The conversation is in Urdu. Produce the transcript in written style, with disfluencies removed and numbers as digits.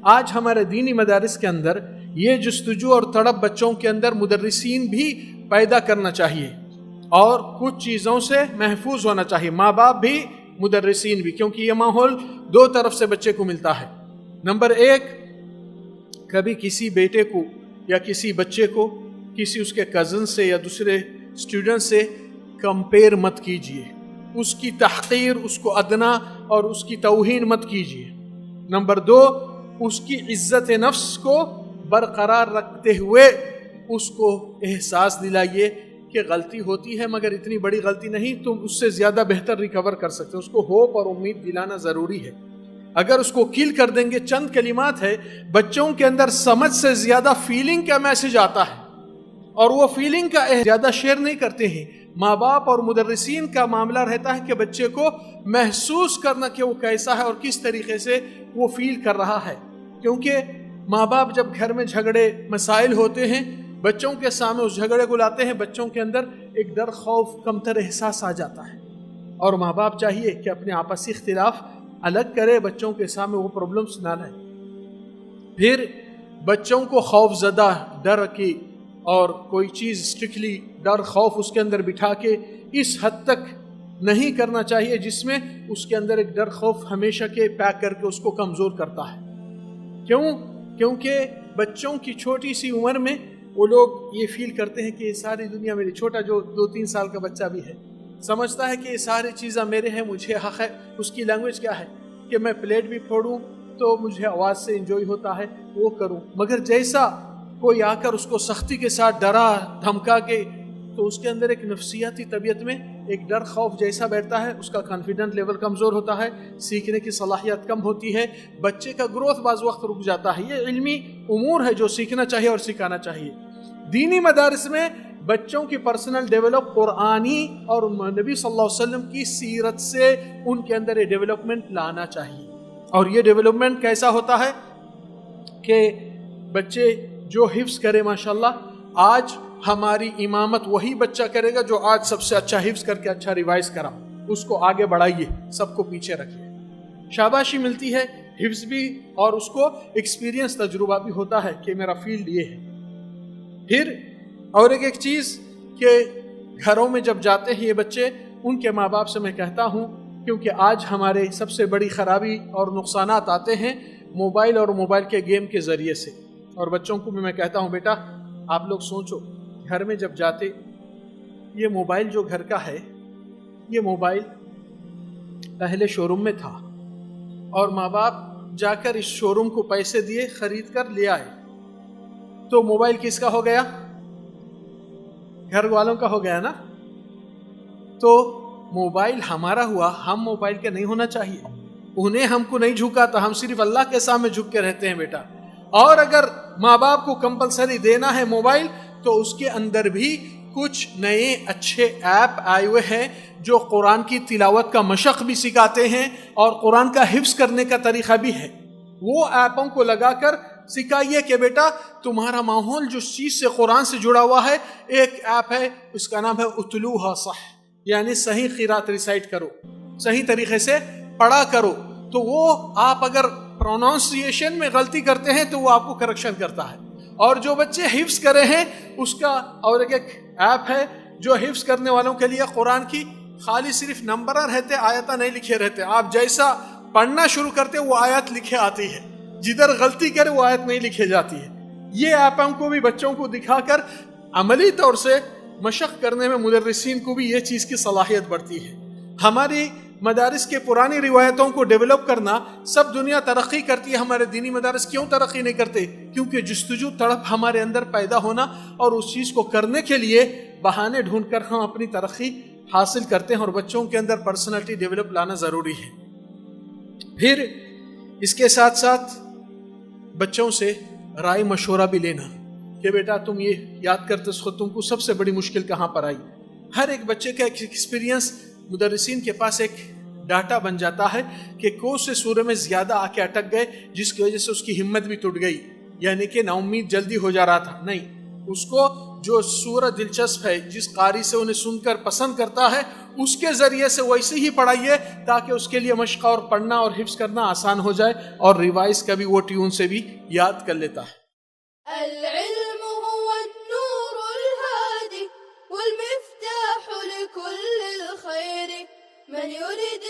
آج ہمارے دینی مدارس کے اندر یہ جستجو اور تڑپ بچوں کے اندر مدرسین بھی پیدا کرنا چاہیے اور کچھ چیزوں سے محفوظ ہونا چاہیے، ماں باپ بھی مدرسین بھی، کیونکہ یہ ماحول دو طرف سے بچے کو ملتا ہے۔ نمبر ایک، کبھی کسی بیٹے کو یا کسی بچے کو کسی اس کے کزن سے یا دوسرے اسٹوڈنٹ سے کمپیئر مت کیجیے، اس کی تحقیر، اس کو ادنا اور اس کی توہین مت کیجیے۔ نمبر دو، اس کی عزت نفس کو برقرار رکھتے ہوئے اس کو احساس دلائیے کہ غلطی ہوتی ہے مگر اتنی بڑی غلطی نہیں، تم اس سے زیادہ بہتر ریکور کر سکتے ہو۔ اس کو ہوپ اور امید دلانا ضروری ہے۔ اگر اس کو کل کر دیں گے، چند کلمات ہے، بچوں کے اندر سمجھ سے زیادہ فیلنگ کا میسج آتا ہے اور وہ فیلنگ کا زیادہ شیئر نہیں کرتے ہیں۔ ماں باپ اور مدرسین کا معاملہ رہتا ہے کہ بچے کو محسوس کرنا کہ وہ کیسا ہے اور کس طریقے سے وہ فیل کر رہا ہے، کیونکہ ماں باپ جب گھر میں جھگڑے مسائل ہوتے ہیں، بچوں کے سامنے اس جھگڑے کو لاتے ہیں، بچوں کے اندر ایک ڈر، خوف، کمتر احساس آ جاتا ہے اور ماں باپ چاہیے کہ اپنے آپسی اختلاف الگ کرے، بچوں کے سامنے وہ پرابلمس نہ لائے۔ پھر بچوں کو خوف زدہ، ڈر کی اور کوئی چیز اسٹرکٹلی ڈر خوف اس کے اندر بٹھا کے اس حد تک نہیں کرنا چاہیے جس میں اس کے اندر ایک ڈر خوف ہمیشہ کے پیک کر کے اس کو کمزور کرتا ہے۔ کیونکہ بچوں کی چھوٹی سی عمر میں وہ لوگ یہ فیل کرتے ہیں کہ یہ ساری دنیا میری، چھوٹا جو 2-3 سال کا بچہ بھی ہے سمجھتا ہے کہ یہ ساری چیزیں میرے ہیں، مجھے حق ہے۔ اس کی لینگویج کیا ہے کہ میں پلیٹ بھی پھوڑوں تو مجھے آواز سے انجوائے ہوتا ہے، وہ کروں۔ مگر جیسا کوئی آ کر اس کو سختی کے ساتھ ڈرا دھمکا کے تو اس کے اندر ایک نفسیاتی طبیعت میں ایک ڈر خوف جیسا بیٹھتا ہے، اس کا کانفیڈنٹ لیول کمزور ہوتا ہے، سیکھنے کی صلاحیت کم ہوتی ہے، بچے کا گروتھ بعض وقت رک جاتا ہے۔ یہ علمی امور ہے جو سیکھنا چاہیے اور سکھانا چاہیے۔ دینی مدارس میں بچوں کی پرسنل ڈیولپ قرآنی اور نبی صلی اللہ علیہ وسلم کی سیرت سے ان کے اندر یہ ڈیولپمنٹ لانا چاہیے۔ اور یہ ڈیولپمنٹ کیسا ہوتا ہے کہ بچے جو حفظ کرے، ماشاءاللہ آج ہماری امامت وہی بچہ کرے گا جو آج سب سے اچھا حفظ کر کے اچھا ریوائز کرا، اس کو آگے بڑھائیے، سب کو پیچھے رکھیے، شاباشی ملتی ہے، حفظ بھی اور اس کو ایکسپیرینس تجربہ بھی ہوتا ہے کہ میرا فیلڈ یہ ہے۔ پھر اور ایک چیز کہ گھروں میں جب جاتے ہیں یہ بچے، ان کے ماں باپ سے میں کہتا ہوں، کیونکہ آج ہمارے سب سے بڑی خرابی اور نقصانات آتے ہیں موبائل اور موبائل کے گیم کے ذریعے سے، اور بچوں کو بھی میں کہتا ہوں بیٹا آپ لوگ سوچو، گھر میں جب جاتے، یہ موبائل جو گھر کا ہے، یہ موبائل پہلے شو روم میں تھا اور ماں باپ جا کر اس شو روم کو پیسے دیے، خرید کر لے آئے، تو موبائل کس کا ہو گیا؟ گھر والوں کا ہو گیا نا۔ تو موبائل ہمارا ہوا، ہم موبائل کے نہیں ہونا چاہیے، انہیں ہم کو نہیں جھکا تو ہم صرف اللہ کے سامنے جھک کے رہتے ہیں بیٹا۔ اور اگر ماں باپ کو کمپلسری دینا ہے موبائل تو اس کے اندر بھی کچھ نئے اچھے ایپ آئے ہوئے ہیں جو قرآن کی تلاوت کا مشق بھی سکھاتے ہیں اور قرآن کا حفظ کرنے کا طریقہ بھی ہے۔ وہ ایپوں کو لگا کر سکھائیے کہ بیٹا تمہارا ماحول جو چیز سے قرآن سے جڑا ہوا ہے، ایک ایپ ہے اس کا نام ہے اتلوہا صح، یعنی صحیح قرات ریسائٹ کرو، صحیح طریقے سے پڑھا کرو۔ تو وہ آپ اگر پروننسیشن میں غلطی کرتے ہیں تو وہ آپ کو کریکشن کرتا ہے۔ اور جو بچے حفظ کرے ہیں اس کا اور ایک ایپ ہے جو حفظ کرنے والوں کے لیے قرآن کی خالی صرف نمبر رہتے، آیتیں نہیں لکھے رہتے، آپ جیسا پڑھنا شروع کرتے وہ آیت لکھے آتی ہے، جدھر غلطی کرے وہ آیت نہیں لکھے جاتی ہے۔ یہ ایپ ہم کو بھی بچوں کو دکھا کر عملی طور سے مشق کرنے میں مدرسین کو بھی یہ چیز کی صلاحیت بڑھتی ہے۔ ہماری مدارس کے پرانی روایتوں کو ڈیولپ کرنا، سب دنیا ترقی کرتی ہے، ہمارے دینی مدارس کیوں ترقی نہیں کرتے؟ کیونکہ جستجو تڑپ ہمارے اندر پیدا ہونا اور اس چیز کو کرنے کے لیے بہانے ڈھونڈ کر ہم اپنی ترقی حاصل کرتے ہیں، اور بچوں کے اندر پرسنالٹی ڈیولپ لانا ضروری ہے۔ پھر اس کے ساتھ ساتھ بچوں سے رائے مشورہ بھی لینا کہ بیٹا تم یہ یاد کرتے اس کو، تم کو سب سے بڑی مشکل کہاں پر آئی۔ ہر ایک بچے کا ایک ایکسپیرینس مدرسین کے پاس ایک ڈاٹا بن جاتا ہے کہ کون سے سورے میں زیادہ آ کے اٹک گئے جس کی وجہ سے اس کی ہمت بھی ٹوٹ گئی، یعنی کہ نا امید جلدی ہو جا رہا تھا۔ نہیں، اس کو جو سورہ دلچسپ ہے جس قاری سے انہیں سن کر پسند کرتا ہے اس کے ذریعے سے ویسے ہی پڑھائیے تاکہ اس کے لیے مشق اور پڑھنا اور حفظ کرنا آسان ہو جائے اور ریوائز کا بھی وہ ٹیون سے بھی یاد کر لیتا ہے. العلم هو النور الهادي والمفتاح لكل الخير من يريد